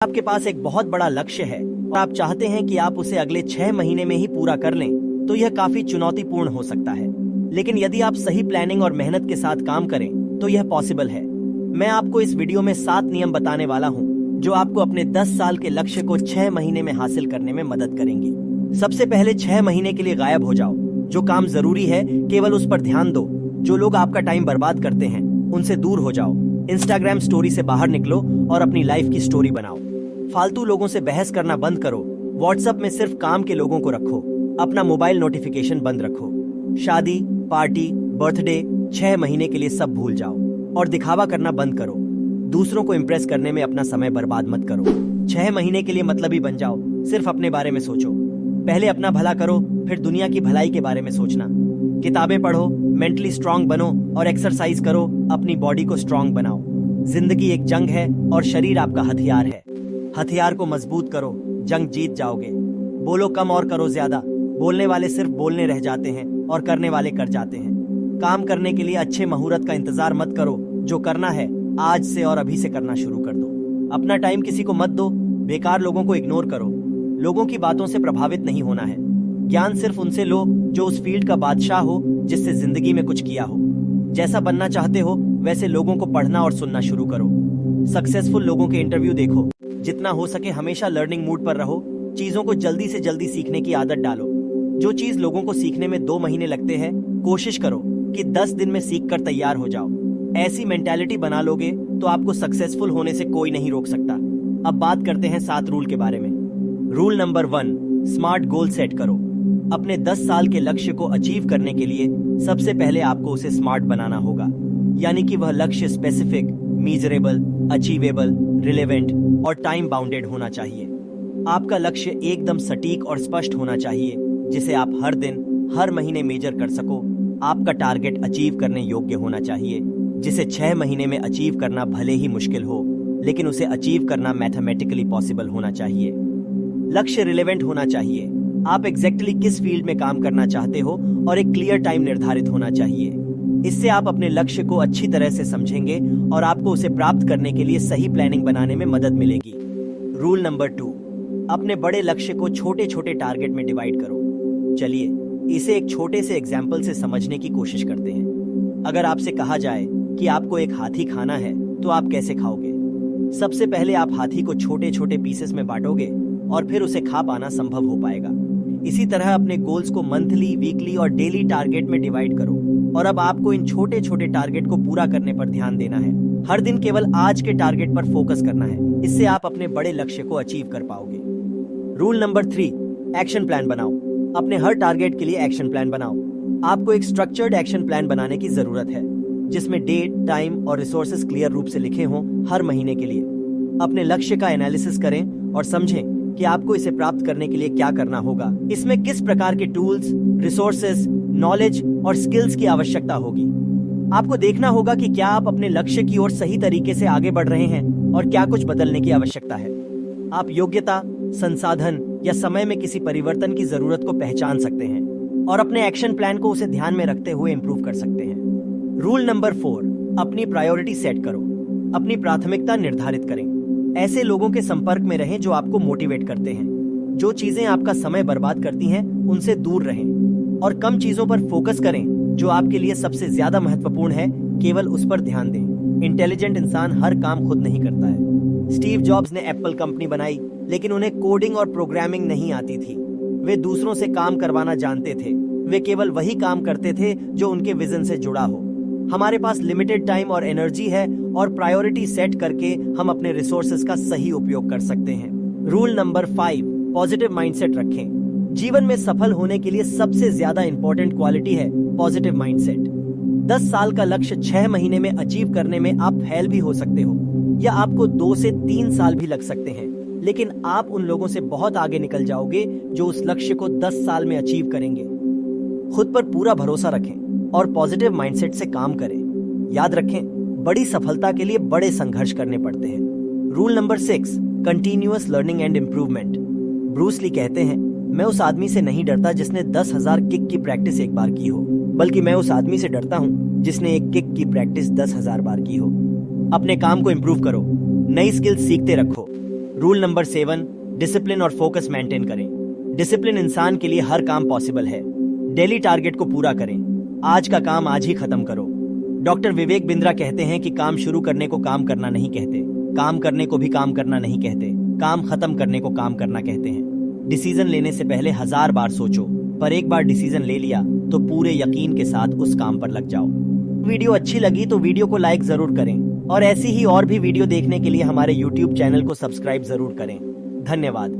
आपके पास एक बहुत बड़ा लक्ष्य है और आप चाहते हैं कि आप उसे अगले 6 महीने में ही पूरा कर लें, तो यह काफी चुनौतीपूर्ण हो सकता है। लेकिन यदि आप सही प्लानिंग और मेहनत के साथ काम करें तो यह पॉसिबल है। मैं आपको इस वीडियो में 7 नियम बताने वाला हूं, जो आपको अपने 10 साल के लक्ष्य को 6 महीने में हासिल करने में मदद करेंगी। सबसे पहले 6 महीने के लिए गायब हो जाओ। जो काम जरूरी है केवल उस पर ध्यान दो। जो लोग आपका टाइम बर्बाद करते हैं उनसे दूर हो जाओ। इंस्टाग्राम स्टोरी से बाहर निकलो और अपनी लाइफ की स्टोरी बनाओ। फालतू लोगों से बहस करना बंद करो। व्हाट्सएप में सिर्फ काम के लोगों को रखो। अपना मोबाइल नोटिफिकेशन बंद रखो। शादी, पार्टी, बर्थडे 6 महीने के लिए सब भूल जाओ और दिखावा करना बंद करो। दूसरों को इम्प्रेस करने में अपना समय बर्बाद मत करो। 6 महीने के लिए मतलबी बन जाओ। सिर्फ अपने बारे में सोचो। पहले अपना भला करो, फिर दुनिया की भलाई के बारे में सोचना। किताबें पढ़ो, मेंटली स्ट्रांग बनो और एक्सरसाइज करो। अपनी बॉडी को स्ट्रांग बनाओ। जिंदगी एक जंग है और शरीर आपका हथियार है। हथियार को मजबूत करो, जंग जीत जाओगे। बोलो कम और करो ज्यादा। बोलने वाले सिर्फ बोलने रह जाते हैं और करने वाले कर जाते हैं। काम करने के लिए अच्छे मुहूर्त का इंतजार मत करो। जो करना है आज से और अभी से करना शुरू कर दो। अपना टाइम किसी को मत दो। बेकार लोगों को इग्नोर करो। लोगों की बातों से प्रभावित नहीं होना है। ज्ञान सिर्फ उनसे लो जो उस फील्ड का बादशाह हो, जिससे जिंदगी में कुछ किया हो। जैसा बनना चाहते हो वैसे लोगों को पढ़ना और सुनना शुरू करो। सक्सेसफुल लोगों के इंटरव्यू देखो। जितना हो सके हमेशा लर्निंग मूड पर रहो। चीजों को जल्दी से जल्दी सीखने की आदत डालो। जो चीज लोगों को सीखने में 2 महीने लगते हैं, कोशिश करो कि 10 दिन में सीख कर तैयार हो जाओ। ऐसी मेंटालिटी बना लोगे तो आपको सक्सेसफुल होने से कोई नहीं रोक सकता। अब बात करते हैं 7 रूल के बारे में। Rule number 1, smart goal set करो। अपने 10 साल के लक्ष्य को अचीव करने के लिए सबसे पहले आपको उसे स्मार्ट बनाना होगा। यानी कि वह लक्ष्य स्पेसिफिक, मीजरेबल, अचीवेबल, रिलेवेंट और टाइम बाउंडेड होना चाहिए। आपका लक्ष्य एकदम सटीक और स्पष्ट होना चाहिए, जिसे आप हर दिन, हर महीने मेजर कर सको। आपका टारगेट अचीव करने योग्य होना चाहिए, जिसे 6 महीने में अचीव करना भले ही मुश्किल हो, लेकिन उसे अचीव करना मैथमेटिकली पॉसिबल होना चाहिए। लक्ष्य रिलेवेंट होना चाहिए। आप एग्जैक्टली किस फील्ड में काम करना चाहते हो और एक क्लियर टाइम निर्धारित होना चाहिए। इससे आप अपने लक्ष्य को अच्छी तरह से समझेंगे और आपको उसे प्राप्त करने के लिए सही प्लानिंग बनाने में मदद मिलेगी। रूल नंबर 2, अपने बड़े लक्ष्य को छोटे छोटे टारगेट में डिवाइड करो। चलिए इसे एक छोटे से एग्जाम्पल से समझने की कोशिश करते हैं। अगर आपसे कहा जाए कि आपको एक हाथी खाना है तो आप कैसे खाओगे? सबसे पहले आप हाथी को छोटे छोटे पीसेस में बांटोगे और फिर उसे खा पाना संभव हो पाएगा। इसी तरह अपने गोल्स को मंथली, वीकली और डेली टारगेट में डिवाइड करो और अब आपको इन छोटे छोटे टारगेट को पूरा करने पर ध्यान देना है। हर दिन केवल आज के टारगेट पर फोकस करना है। इससे आप अपने बड़े लक्ष्य को अचीव कर पाओगे। रूल नंबर 3, एक्शन प्लान बनाओ। अपने हर टारगेट के लिए एक्शन प्लान बनाओ। आपको एक स्ट्रक्चर्ड एक्शन प्लान बनाने की जरूरत है, जिसमें डेट, टाइम और रिसोर्सेज क्लियर रूप से लिखे हों। हर महीने के लिए अपने लक्ष्य का एनालिसिस करें और समझें कि आपको इसे प्राप्त करने के लिए क्या करना होगा। इसमें किस प्रकार के टूल्स, रिसोर्सेज, नॉलेज और स्किल्स की आवश्यकता होगी। आपको देखना होगा कि क्या आप अपने लक्ष्य की ओर सही तरीके से आगे बढ़ रहे हैं और क्या कुछ बदलने की आवश्यकता है। आप योग्यता, संसाधन या समय में किसी परिवर्तन की जरूरत को पहचान सकते हैं और अपने एक्शन प्लान को उसे ध्यान में रखते हुए इंप्रूव कर सकते हैं। रूल नंबर 4, अपनी प्रायोरिटी सेट करो। अपनी प्राथमिकता निर्धारित करें। ऐसे लोगों के संपर्क में रहें जो आपको मोटिवेट करते हैं। जो चीजें आपका समय बर्बाद करती हैं उनसे दूर रहें और कम चीजों पर फोकस करें। जो आपके लिए सबसे ज्यादा महत्वपूर्ण है, केवल उस पर ध्यान दें। इंटेलिजेंट इंसान हर काम खुद नहीं करता है। स्टीव जॉब्स ने एप्पल कंपनी बनाई, लेकिन उन्हें कोडिंग और प्रोग्रामिंग नहीं आती थी। वे दूसरों से काम करवाना जानते थे। वे केवल वही काम करते थे जो उनके विजन से जुड़ा हो। हमारे पास लिमिटेड टाइम और एनर्जी है और प्रायोरिटी सेट करके हम अपने रिसोर्सेज का सही उपयोग कर सकते हैं। रूल नंबर 5, पॉजिटिव माइंडसेट रखें। जीवन में सफल होने के लिए सबसे ज्यादा इंपॉर्टेंट क्वालिटी है पॉजिटिव माइंडसेट। 10 साल का लक्ष्य 6 महीने में अचीव करने में आप फेल भी हो सकते हो या आपको 2 से 3 साल भी लग सकते हैं, लेकिन आप उन लोगों से बहुत आगे निकल जाओगे जो उस लक्ष्य को 10 साल में अचीव करेंगे। खुद पर पूरा भरोसा रखें और पॉजिटिव माइंडसेट से काम करें। याद रखें, बड़ी सफलता के लिए बड़े संघर्ष करने पड़ते हैं। Rule number 6, continuous learning and improvement. Bruce Lee कहते हैं, मैं उस आदमी से नहीं डरता जिसने 10,000 किक की प्रैक्टिस एक बार की हो, बल्कि मैं उस आदमी से डरता हूँ जिसने एक किक की प्रैक्टिस 10,000 बार की हो। अपने काम को इम्प्रूव करो। नई स्किल्स सीखते रखो। रूल नंबर 7, डिसिप्लिन और फोकस मेंटेन करें। डिसिप्लिन इंसान के लिए हर काम पॉसिबल है। डेली टारगेट को पूरा करें। आज का काम आज ही खत्म करो। डॉक्टर विवेक बिंद्रा कहते हैं कि काम शुरू करने को काम करना नहीं कहते, काम करने को भी काम करना नहीं कहते, काम खत्म करने को काम करना कहते हैं। डिसीजन लेने से पहले 1000 बार सोचो, पर एक बार डिसीजन ले लिया तो पूरे यकीन के साथ उस काम पर लग जाओ। वीडियो अच्छी लगी तो वीडियो को लाइक जरूर करें और ऐसी ही और भी वीडियो देखने के लिए हमारे YouTube चैनल को सब्सक्राइब जरूर करें। धन्यवाद।